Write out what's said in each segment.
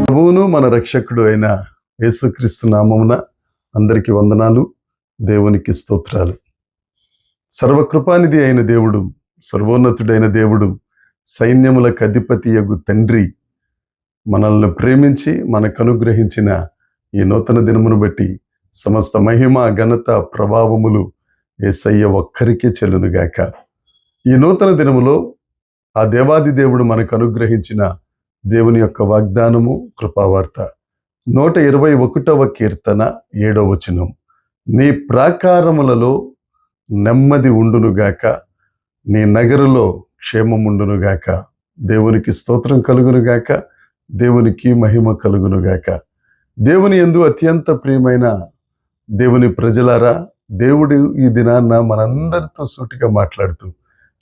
ప్రభువును మన రక్షకుడు అయిన యేసుక్రీస్తు నామమున అందరికీ వందనాలు, దేవునికి స్తోత్రాలు. సర్వకృపానిధి అయిన దేవుడు, సర్వోన్నతుడైన దేవుడు, సైన్యములకు అధిపతియగు తండ్రి మనల్ని ప్రేమించి మనకు అనుగ్రహించిన ఈ నూతన దినమును బట్టి సమస్త మహిమ, ఘనత, ప్రభావములు యేసయ్య ఒక్కరికే చెల్లునుగాక. ఈ నూతన దినములో ఆ దేవాది దేవుడు మనకు అనుగ్రహించిన దేవుని యొక్క వాగ్దానము, కృపావార్త 121వ కీర్తన 7వ వచనం. నీ ప్రాకారములలో నెమ్మది ఉండునుగాక, నీ నగరులో క్షేమముండునుగాక. దేవునికి స్తోత్రం కలుగునుగాక, దేవునికి మహిమ కలుగునుగాక. దేవుని యందు అత్యంత ప్రియమైన దేవుని ప్రజలారా, దేవుడు ఈ దినాన్న మనందరితో సూటిగా మాట్లాడుతూ,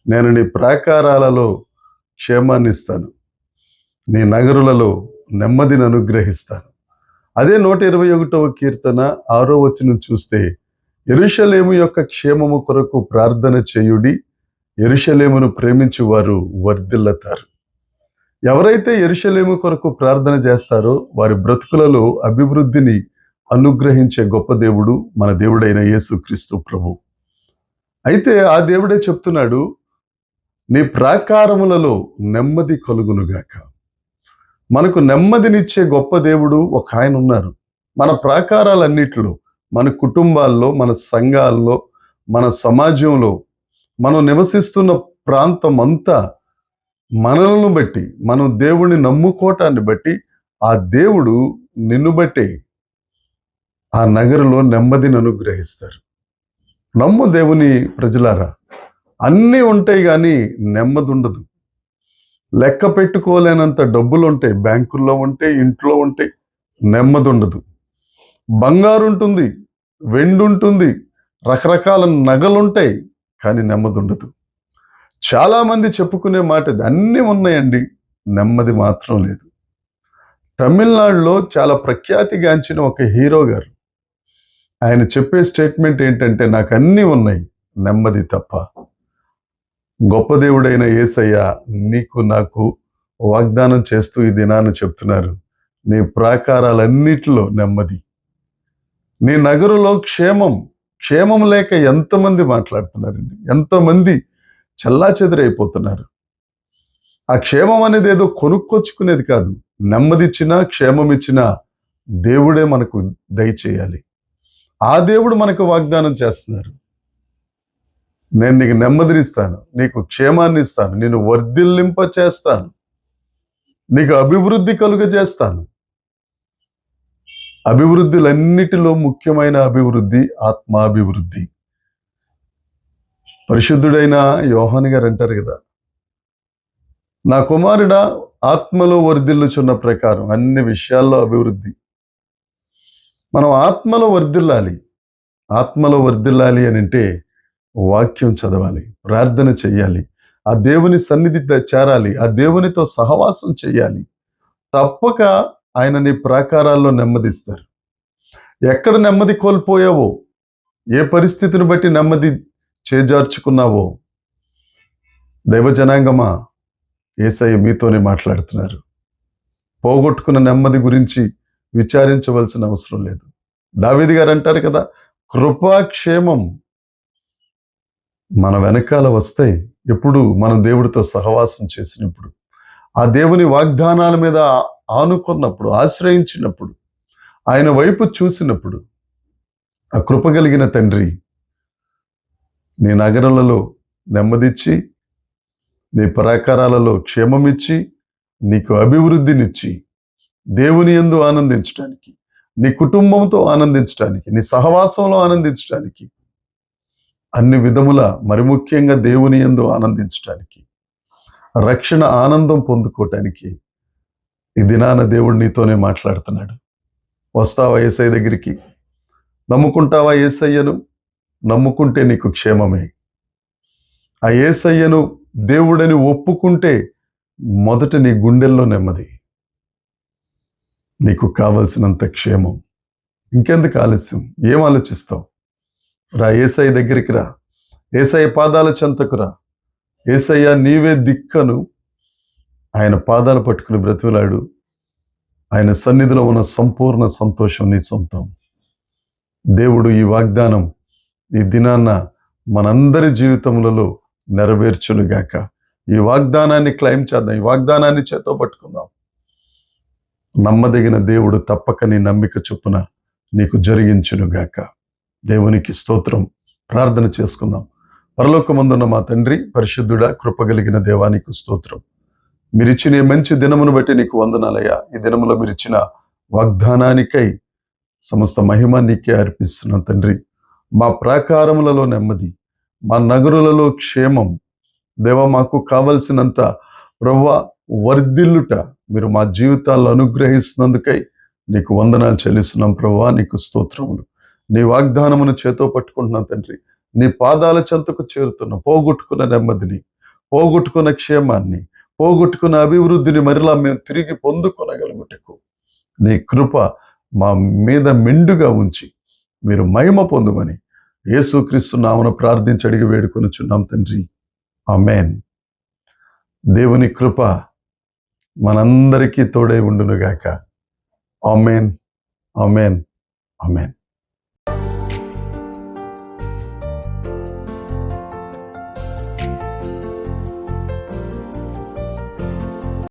నేను నీ ప్రాకారాలలో క్షేమాన్ని ఇస్తాను, నీ నగరులలో నెమ్మదిని అనుగ్రహిస్తాను. అదే 121వ కీర్తన 6వ వచనం చూస్తే, యెరూషలేము యొక్క క్షేమము కొరకు ప్రార్థన చేయుడి, యెరూషలేమును ప్రేమించువారు వర్ధిల్లతారు. ఎవరైతే యెరూషలేము కొరకు ప్రార్థన చేస్తారో వారి బ్రతుకులలో అభివృద్ధిని అనుగ్రహించే గొప్ప దేవుడు మన దేవుడైన యేసుక్రీస్తు ప్రభు. అయితే ఆ దేవుడే చెప్తున్నాడు, నీ ప్రాకారములలో నెమ్మది కలుగునుగాక. మనకు నెమ్మదినిచ్చే గొప్ప దేవుడు ఒక ఆయన ఉన్నారు. మన ప్రాకారాలన్నిటిలో, మన కుటుంబాల్లో, మన సంఘాల్లో, మన సమాజంలో, మనం నివసిస్తున్న ప్రాంతం అంతా మనలను బట్టి, మనం దేవుణ్ణి నమ్ముకోవటాన్ని బట్టి ఆ దేవుడు నిన్ను బట్టి ఆ నగరులో నెమ్మదిని అనుగ్రహిస్తారు. నమ్ము దేవుని ప్రజలారా, అన్నీ ఉంటాయి కానీ నెమ్మది ఉండదు. లెక్క పెట్టుకోలేనంత డబ్బులు ఉంటాయి, బ్యాంకుల్లో ఉంటాయి, ఇంట్లో ఉంటాయి, నెమ్మది ఉండదు. బంగారు ఉంటుంది, వెండి ఉంటుంది, రకరకాల నగలుంటాయి, కానీ నెమ్మది ఉండదు. చాలామంది చెప్పుకునే మాట ఇది, అన్నీ ఉన్నాయండి, నెమ్మది మాత్రం లేదు. తమిళనాడులో చాలా ప్రఖ్యాతిగాంచిన ఒక హీరో గారు, ఆయన చెప్పే స్టేట్మెంట్ ఏంటంటే, నాకు అన్నీ ఉన్నాయి, నెమ్మది తప్ప. గొప్ప దేవుడైన యేసయ్య నీకు నాకు వాగ్దానం చేస్తూ ఈ దినాన్ని చెప్తున్నారు, నీ ప్రాకారాలన్నిటిలో నెమ్మది, నీ నగరులో క్షేమం. క్షేమం లేక ఎంతమంది మాట్లాడుతున్నారండి, ఎంతమంది చెల్లాచెదరైపోతున్నారు. ఆ క్షేమం అనేది ఏదో కొనుక్కొచ్చుకునేది కాదు. నెమ్మదిచ్చినా క్షేమం ఇచ్చినా దేవుడే మనకు దయచేయాలి. ఆ దేవుడు మనకు వాగ్దానం చేస్తున్నారు, నేను నీకు నెమ్మదినిస్తాను, నీకు క్షేమాన్ని ఇస్తాను, నేను వర్ధిల్లింప చేస్తాను, నీకు అభివృద్ధి కలుగజేస్తాను. అభివృద్ధులన్నిటిలో ముఖ్యమైన అభివృద్ధి ఆత్మాభివృద్ధి. పరిశుద్ధుడైన యోహాను గారు అంటారు కదా, నా కుమారుడా ఆత్మలో వర్ధిల్లుచున్న ప్రకారం అన్ని విషయాల్లో అభివృద్ధి. మనం ఆత్మలో వర్ధిల్లాలి. ఆత్మలో వర్ధిల్లాలి అని అంటే వాక్యం చదవాలి, ప్రార్థన చెయ్యాలి, ఆ దేవుని సన్నిధి చేరాలి, ఆ దేవునితో సహవాసం చేయాలి. తప్పక ఆయన నీ ప్రాకారాల్లో నెమ్మదిస్తారు. ఎక్కడ నెమ్మది కోల్పోయావో, ఏ పరిస్థితిని బట్టి నెమ్మది చేజార్చుకున్నావో, దైవజనాంగమా, యేసయ్య మీతోనే మాట్లాడుతున్నారు. పోగొట్టుకున్న నెమ్మది గురించి విచారించవలసిన అవసరం లేదు. దావీదు గారు అంటారు కదా, కృపాక్షేమం మన వెనకాల వస్తాయి. ఎప్పుడు మనం దేవుడితో సహవాసం చేసినప్పుడు, ఆ దేవుని వాగ్దానాల మీద ఆనుకున్నప్పుడు, ఆశ్రయించినప్పుడు, ఆయన వైపు చూసినప్పుడు, ఆ కృప కలిగిన తండ్రి నీ నగరాలలో నెమ్మదిచ్చి, నీ ప్రాకారాలలో క్షేమమిచ్చి, నీకు అభివృద్ధినిచ్చి, దేవుని యందు ఆనందించడానికి, నీ కుటుంబంతో ఆనందించడానికి, నీ సహవాసంలో ఆనందించడానికి, అన్ని విధముల, మరి ముఖ్యంగా దేవుని యందు ఆనందించడానికి, రక్షణ ఆనందం పొందుకోవటానికి ఈ దినాన దేవుడు నీతోనే మాట్లాడుతున్నాడు. వస్తావా యేసయ్య దగ్గరికి? నమ్ముకుంటావా యేసయ్యను? నమ్ముకుంటే నీకు క్షేమమే. ఆ యేసయ్యను దేవుడని ఒప్పుకుంటే మొదట నీ గుండెల్లో నెమ్మది, నీకు కావలసినంత క్షేమం. ఇంకెందుకు ఆలస్యం? ఏం ఆలోచిస్తావు? రా, యేసయ్య దగ్గరికి రా, యేసయ్య పాదాల చెంతకు రా, యేసయ్యా నీవే దిక్కను ఆయన పాదాలు పట్టుకుని బ్రతిలాడు. ఆయన సన్నిధిలో ఉన్న సంపూర్ణ సంతోషం నీ సొంతం. దేవుడు ఈ వాగ్దానం ఈ దినాన్న మనందరి జీవితములలో నెరవేర్చునుగాక. ఈ వాగ్దానాన్ని క్లెయిమ్ చేద్దాం, ఈ వాగ్దానాన్ని చేతో పట్టుకుందాం. నమ్మదగిన దేవుడు తప్పక నీ నమ్మిక చొప్పున నీకు జరిగించునుగాక. దేవునికి స్తోత్రం. ప్రార్థన చేసుకుందాం. పరలోకమందున్న మా తండ్రి, పరిశుద్ధుడా, కృపగలిగిన దేవానికి స్తోత్రం. మీరిచ్చిన ఈ మంచి దినమును బట్టి నీకు వందనాలయ్యా. ఈ దినములో మీరిచ్చిన వాగ్దానానికై సమస్త మహిమ నీకే అర్పిస్తున్నాం తండ్రి. మా ప్రాకారములలో నెమ్మది, మా నగరులలో క్షేమం, దేవ మాకు కావలసినంత ప్రభువా వర్ధిల్లుట మీరు మా జీవితాల్లో అనుగ్రహిస్తున్నందుకై నీకు వందనాలు చెల్లిస్తున్నాం ప్రభువా. నీకు స్తోత్రములు. నీ వాగ్దానమును చేతో పట్టుకుంటున్నాం తండ్రి. నీ పాదాల చెంతకు చేరుతున్న పోగొట్టుకున్న నెమ్మదిని, పోగొట్టుకున్న క్షేమాన్ని, పోగొట్టుకున్న అభివృద్ధిని మరలా మేము తిరిగి పొందుకొనగలుగుటకు నీ కృప మా మీద మెండుగా ఉంచి మీరు మహిమ పొందుమని యేసుక్రీస్తు నామమున ప్రార్థించి అడిగి వేడుకొనుచున్నాం తండ్రి. ఆమేన్. దేవుని కృప మనందరికీ తోడై ఉండునుగాక. ఆమేన్, ఆమేన్, ఆమేన్.